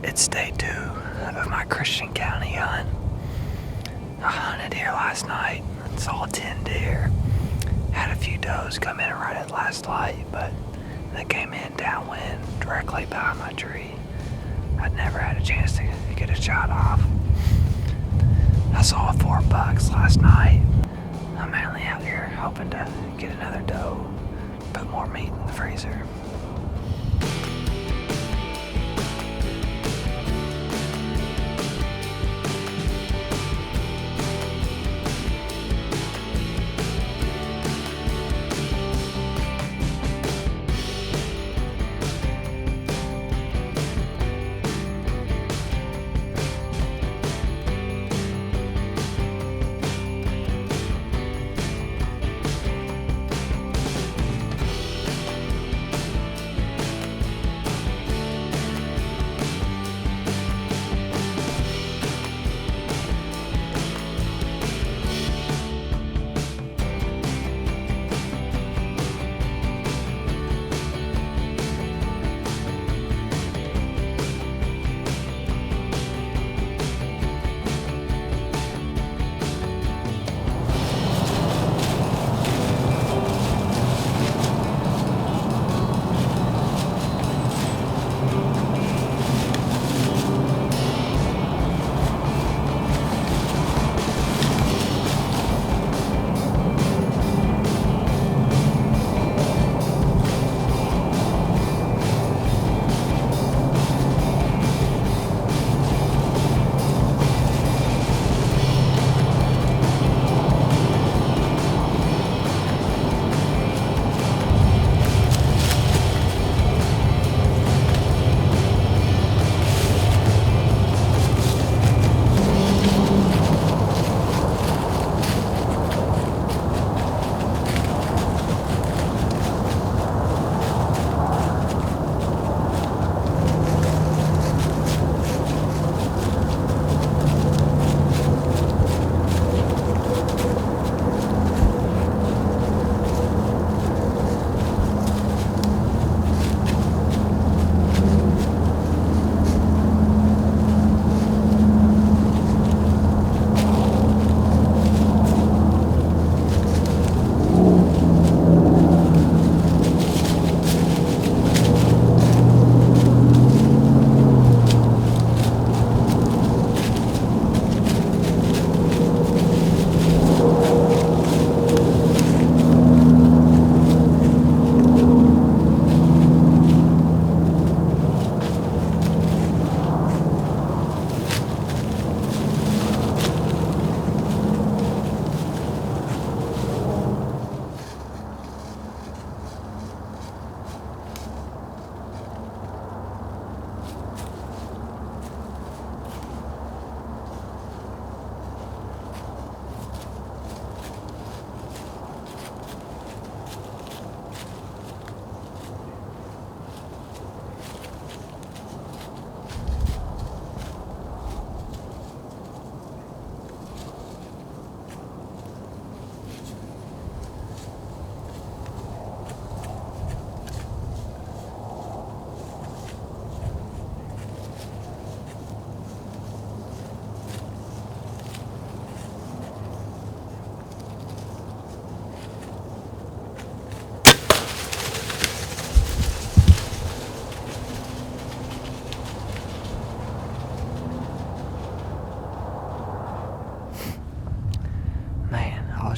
It's day 2 of my Christian County hunt. I hunted here last night and saw 10 deer. Had a few does come in right at last light, but they came in downwind directly behind my tree. I'd never had a chance to get a shot off. I saw 4 bucks last night. I'm mainly out here hoping to get another doe, put more meat in the freezer.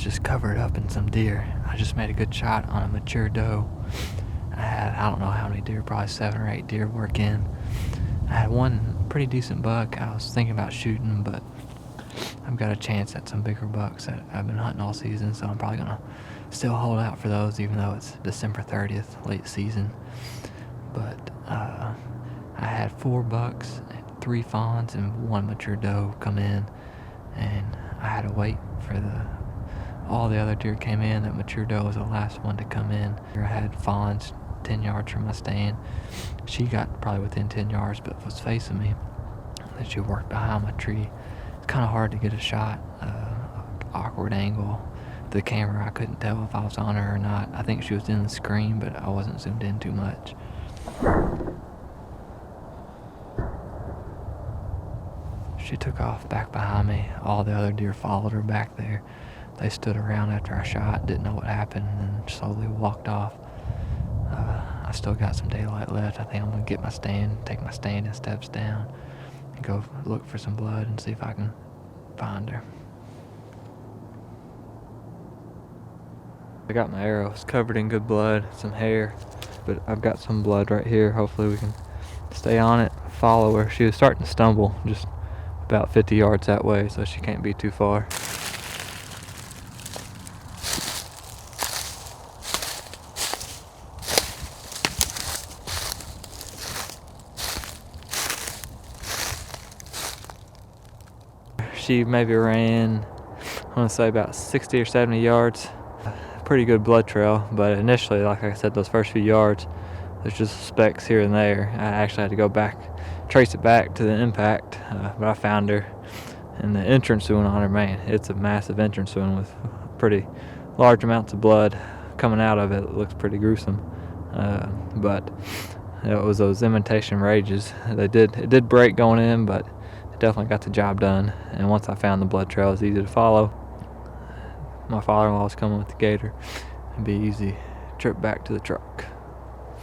Just covered up in some deer. I just made a good shot on a mature doe. I don't know how many deer, probably 7 or 8 deer work in. I had one pretty decent buck I was thinking about shooting, but I've got a chance at some bigger bucks that I've been hunting all season, so I'm probably gonna still hold out for those even though it's December 30th, late season. But I had 4 bucks, 3 fawns, and 1 mature doe come in, and I had to wait for all the other deer came in. That mature doe was the last one to come in. I had fawns 10 yards from my stand. She got probably within 10 yards, but was facing me. And then she worked behind my tree. It's kind of hard to get a shot, awkward angle. The camera, I couldn't tell if I was on her or not. I think she was in the screen, but I wasn't zoomed in too much. She took off back behind me. All the other deer followed her back there. They stood around after I shot, didn't know what happened, and then slowly walked off. I still got some daylight left. I think I'm going to get my stand, take my stand and steps down, and go look for some blood and see if I can find her. I got my arrow. It's covered in good blood, some hair, but I've got some blood right here. Hopefully we can stay on it, follow her. She was starting to stumble just about 50 yards that way, so she can't be too far. She maybe ran, I want to say about 60 or 70 yards. Pretty good blood trail, but initially, like I said, those first few yards, there's just specks here and there. I actually had to go back, trace it back to the impact, but I found her. And the entrance wound on her, man, it's a massive entrance wound with pretty large amounts of blood coming out of it. It looks pretty gruesome, but it was those imitation rages. It did break going in, but it definitely got the job done. And once I found the blood trail, it was easy to follow. My father-in-law was coming with the gator. It'd be easy trip back to the truck.